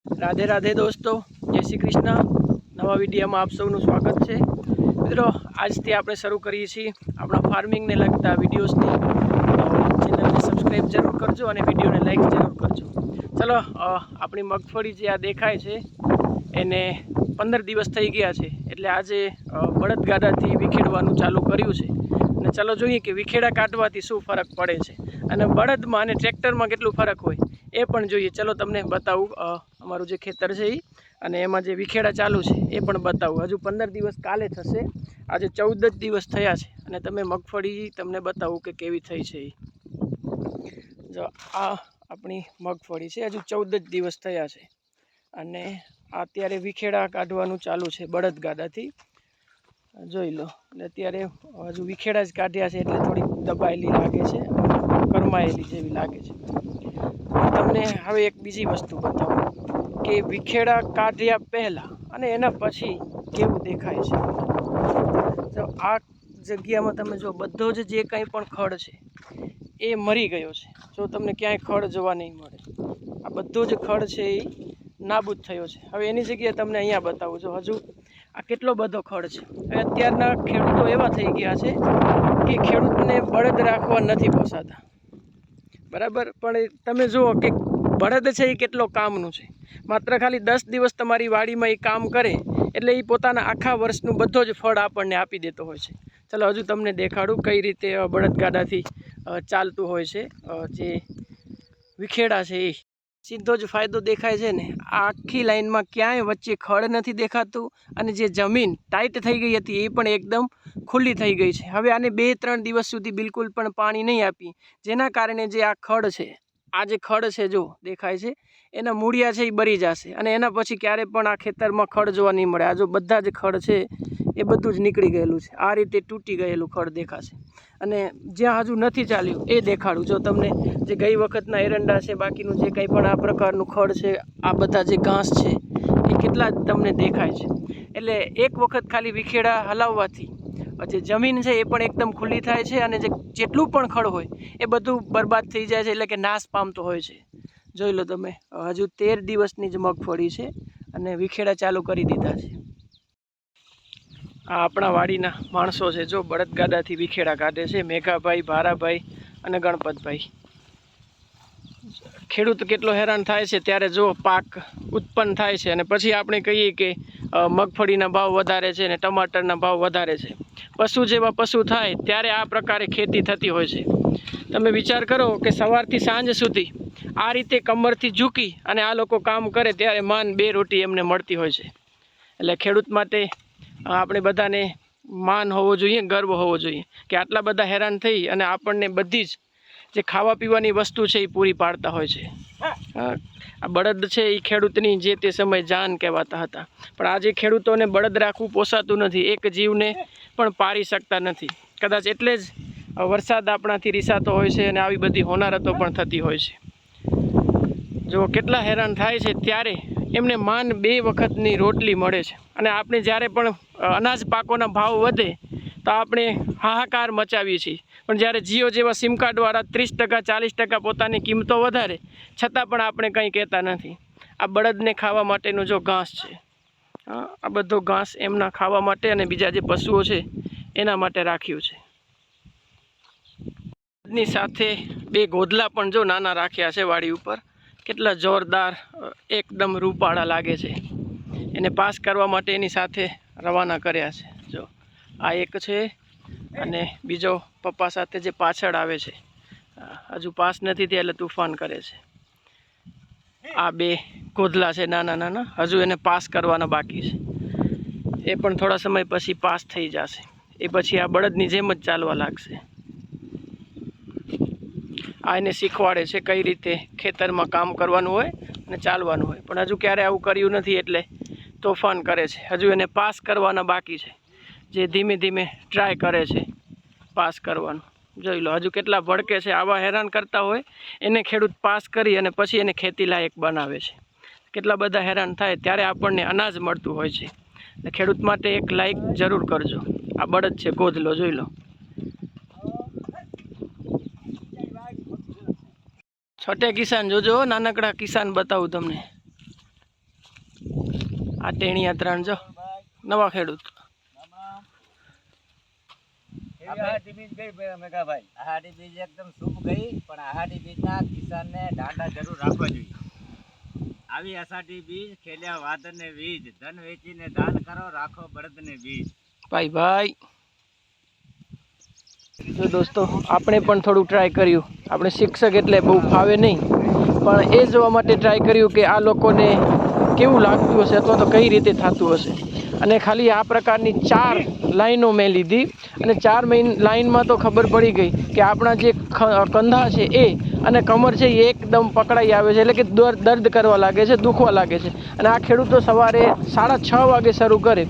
राधे राधे दोस्तों, जय श्री कृष्ण। नवा विडियो में आप सबनु स्वागत है। मित्रों, आज थी आपणे शरू करीए छीए अपना फार्मिंग ने लगता विडियोज ने। चैनल ने सब्सक्राइब जरूर करजो और विडियो ने लाइक जरूर करजो। चलो, अपनी मगफड़ी जे आ देखाय छे एने 15 दिवस थई गया छे, एटले आजे बळदगाडाथी विखेडवानुं चालू कर्युं छे। અને ચલો જોઈએ કે વિખેડા કાઢવાથી શું ફરક પડે છે અને બળદમાં અને ટ્રેક્ટરમાં કેટલું ફરક હોય એ પણ જોઈએ। ચલો તમને બતાવું અમારું જે ખેતર છે એ અને એમાં જે વિખેડા ચાલુ છે એ પણ બતાવું। હજુ 15 દિવસ કાલે થશે, આજે 14 જ દિવસ થયા છે અને તમે મગફળી તમને બતાવું કે કેવી થઈ છે। જો આ આપણી મગફળી છે, હજુ 14 જ દિવસ થયા છે અને અત્યારે વિખેડા કાઢવાનું ચાલુ છે બળદગાડાથી। જોઈ લો, અત્યારે હજુ વિખેડા જ કાઢ્યા છે એટલે થોડી દબાયેલી લાગે છે, કરમાયેલી જેવી લાગે છે। તમને હવે એક બીજી વસ્તુ બતાવું કે વિખેડા કાઢ્યા પહેલાં અને એના પછી કેવું દેખાય છે। તો આ જગ્યામાં તમે જો બધો જ જે કંઈ પણ ખડ છે એ મરી ગયો છે। જો તમને ક્યાંય ખડ જોવા નહીં મળે, આ બધો જ ખડ છે એ નાબૂદ થયો છે। હવે એની જગ્યાએ તમને અહીંયા બતાવું છું, હજુ આ કેટલો બધો ખડ છે। હવે અત્યારના ખેડૂતો એવા થઈ ગયા છે કે ખેડૂતને બળદ રાખવા નથી પોસાતા, બરાબર। પણ તમે જુઓ કે બળદ છે એ કેટલો કામનું છે। માત્ર ખાલી 10 દિવસ તમારી વાડીમાં એ કામ કરે એટલે એ પોતાના આખા વર્ષનું બધો જ ફળ આપણને આપી દેતો હોય છે। ચલો હજુ તમને દેખાડું કઈ રીતે બળદગાડાથી ચાલતું હોય છે જે વિખેડા છે એ। સીધો જ ફાયદો દેખાય છે ને, આખી લાઈનમાં ક્યાંય વચ્ચે ખડ નથી દેખાતું અને જે જમીન ટાઈટ થઈ ગઈ હતી એ પણ એકદમ ખુલ્લી થઈ ગઈ છે। હવે આને 2-3 દિવસ સુધી બિલકુલ પણ પાણી નહીં આપી, જેના કારણે જે આ ખડ છે, આ જે ખડ છે જો દેખાય છે એના મૂળિયા છે એ બળી જશે અને એના પછી ક્યારે પણ આ ખેતરમાં ખડ જોવા નહીં મળે। આ જો બધા જ ખડ છે એ બધું જ નીકળી ગયેલું છે, આ રીતે તૂટી ગયેલું ખડ દેખાશે। અને જ્યાં હજુ નથી ચાલ્યું એ દેખાડું। જો તમને જે ગઈ વખતના એરંડા છે, બાકીનું જે કંઈ પણ આ પ્રકારનું ખડ છે, આ બધા જે ઘાસ છે એ કેટલા તમને દેખાય છે। એટલે એક વખત ખાલી વિખેડા હલાવવાથી જે જમીન છે એ પણ એકદમ ખુલ્લી થાય છે અને જેટલું પણ ખડ હોય એ બધું બરબાદ થઈ જાય છે, એટલે કે નાશ પામતો હોય છે। જોઈ લો તમે, હજુ 13 દિવસની જ મગફળી છે અને વિખેડા ચાલુ કરી દીધા છે। આ આપણા વાડીના માણસો છે, જો બળદગાડાથી વિખેડા કાઢે છે, મેઘાભાઈ, ભારાભાઈ અને ગણપતભાઈ। ખેડૂત કેટલો હેરાન થાય છે ત્યારે જો પાક ઉત્પન્ન થાય છે અને પછી આપણે કહીએ કે મગફળીના ભાવ વધારે છે ને ટમાટરના ભાવ વધારે છે। પશુ જેવા પશુ થાય ત્યારે આ પ્રકારે ખેતી થતી હોય છે। તમે વિચાર કરો કે સવારથી સાંજ સુધી આ રીતે કમરથી ઝૂકી અને આ લોકો કામ કરે ત્યારે માન 2 રોટી એમને મળતી હોય છે। એટલે ખેડૂત માટે આપણે બધાને માન હોવો જોઈએ, ગર્વ હોવો જોઈએ કે આટલા બધા હેરાન થઈ અને આપણને બધી જ જે ખાવા પીવાની વસ્તુ છે એ પૂરી પાડતા હોય છે। આ બળદ છે એ ખેડૂતની જે તે સમય જાન કહેવાતા હતા, પણ આજે ખેડૂતોને બળદ રાખવું પોસાતું નથી, એક જીવને પણ પારી શકતા નથી। કદાચ એટલે જ વરસાદ આપણાથી રીસાતો હોય છે અને આવી બધી હોનારતો પણ થતી હોય છે। જો કેટલા હેરાન થાય છે ત્યારે એમને માન 2 વખતની રોટલી મળે છે અને આપણે જ્યારે પણ અનાજ પાકોના ભાવ વધે તો આપણે હાહાકાર મચાવીએ છીએ, પણ જ્યારે જીઓ જેવા સિમ કાર્ડવાળા 30% 40% પોતાની કિંમતો વધારે છતાં પણ આપણે કંઈ કહેતા નથી। આ બળદને ખાવા માટેનું જો ઘાસ છે, આ બધો ઘાસ એમના ખાવા માટે અને બીજા જે પશુઓ છે એના માટે રાખ્યું છે। ની સાથે 2 ગોદલા પણ જો નાના રાખ્યા છે વાડી ઉપર, કેટલા જોરદાર એકદમ રૂપાળા લાગે છે। એને પાસ કરવા માટે એની સાથે રવાના કર્યા છે। જો આ એક છે અને બીજો પપ્પા સાથે જે પાછળ આવે છે, હજુ પાસ નથી થયા એટલે તોફાન કરે છે। આ 2 ગોદલા છે નાના નાના, હજુ એને પાસ કરવાના બાકી છે, એ પણ થોડા સમય પછી પાસ થઈ જશે। એ પછી આ બળદની જેમ જ ચાલવા લાગશે। આ એને શીખવાડે છે કઈ રીતે ખેતરમાં કામ કરવાનું હોય અને ચાલવાનું હોય, પણ હજુ ક્યારે આવું કર્યું નથી એટલે તોફાન કરે છે। હજુ એને પાસ કરવાના બાકી છે, જે ધીમે ધીમે ટ્રાય કરે છે પાસ કરવાનું। જોઈ લો હજુ કેટલા ભડકે છે। આવા હેરાન કરતા હોય એને ખેડૂત પાસ કરી અને પછી એને ખેતી લાયક બનાવે છે। કેટલા બધા હેરાન થાય ત્યારે આપણને અનાજ મળતું હોય છે, એટલે ખેડૂત માટે એક લાઈક જરૂર કરજો। આ બળદ છે ગોધલો, જોઈ લો। छोटे किसान जो नानकड़ा किसान बताऊँ तमने। આ ટેણિયા 3 જો નવા ખેડૂત આહાડી બીજ ગઈ મેઘાભાઈ, આહાડી બીજ એકદમ શુભ ગઈ, પણ આહાડી બીજના કિસાનને ડાંડા જરૂર રાખવા જોઈએ. આવી અષાઢી બીજ ખેલ્યા વાદળને વીજ, ધન વેચીને દાન કરો, રાખો બળદને બીજ. ભાઈ જો દોસ્તો આપણે પણ થોડું ટ્રાય કર્યું. આપણે શિક્ષક એટલે બહુ ફાવે નહીં, પણ એ જોવા માટે ટ્રાય કર્યું કે આ લોકોને કેવું લાગતું હશે અથવા તો કઈ રીતે થતું હશે. અને ખાલી આ પ્રકારની 4 લાઈનો મેં લીધી અને 4 લાઈનમાં તો ખબર પડી ગઈ કે આપણા જે કંધા છે એ અને કમર છે એ એકદમ પકડાઈ આવે છે, એટલે કે દર્દ કરવા લાગે છે, દુખવા લાગે છે. અને આ ખેડૂતો સવારે 6:30 વાગે શરૂ કરે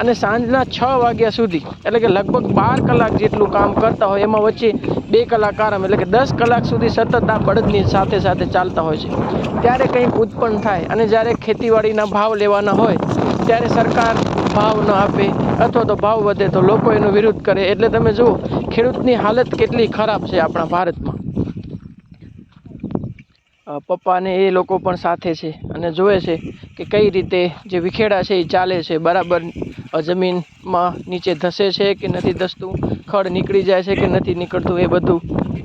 અને સાંજના 6 વાગ્યા સુધી, એટલે કે લગભગ 12 કલાક જેટલું કામ કરતા હોય. એમાં વચ્ચે 2 કલાક આરામ, એટલે કે 10 કલાક સુધી સતત આ બળદની સાથે સાથે ચાલતા હોય છે. ત્યારે કંઈક ઉત્પન્ન થાય અને જ્યારે ખેતીવાડીના ભાવ લેવાના હોય ત્યારે સરકાર ભાવ ન આપે અથવા તો ભાવ વધે તો લોકો એનો વિરોધ કરે. એટલે તમે જુઓ ખેડૂતની હાલત કેટલી ખરાબ છે આપણા ભારતમાં. પપ્પાને એ લોકો પણ સાથે છે અને જોવે છે કે કઈ રીતે જે વિખેડા છે એ ચાલે છે, બરાબર જમીનમાં નીચે ધસે છે કે નથી ધસતું, ખડ નીકળી જાય છે કે નથી નીકળતું, એ બધું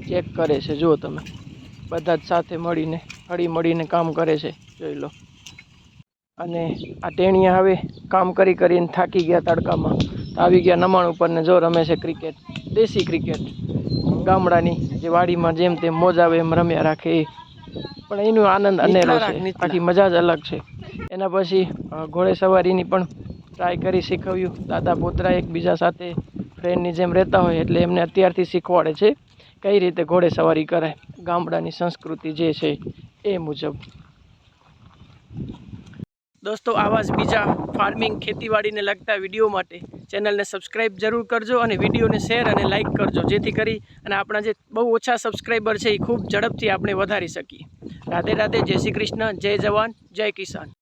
ચેક કરે છે. જુઓ તમે, બધા જ સાથે મળીને હળી મળીને કામ કરે છે, જોઈ લો. અને આ ટેણિયા હવે કામ કરીને થાકી ગયા તડકામાં, તો આવી ગયા નમાણ ઉપર ને જો રમે છે ક્રિકેટ, દેશી ક્રિકેટ, ગામડાની જે વાડીમાં જેમ તેમ મોજ આવે એમ રમ્યા રાખે એ. પણ એનો આનંદ અનેરો છે, આખી મજા જ અલગ છે. એના પછી ઘોડેસવારીની પણ ટ્રાય કરી, શીખવ્યું. દાદા પોતરા એકબીજા સાથે ફ્રેન્ડની જેમ રહેતા હોય એટલે એમને અત્યારથી શીખવાડે છે કઈ રીતે ઘોડેસવારી કરાય, ગામડાની સંસ્કૃતિ જે છે એ મુજબ. દોસ્તો આવા જ બીજા ફાર્મિંગ ખેતીવાડીને લગતા વિડીયો માટે ચેનલને સબસ્ક્રાઈબ જરૂર કરજો અને વિડીયોને શેર અને લાઇક કરજો, જેથી કરી અને આપણા જે બહુ ઓછા સબસ્ક્રાઈબર છે એ ખૂબ ઝડપથી આપણે વધારી શકીએ. રાધે રાધે, જય શ્રી કૃષ્ણ, જય જવાન, જય કિસાન.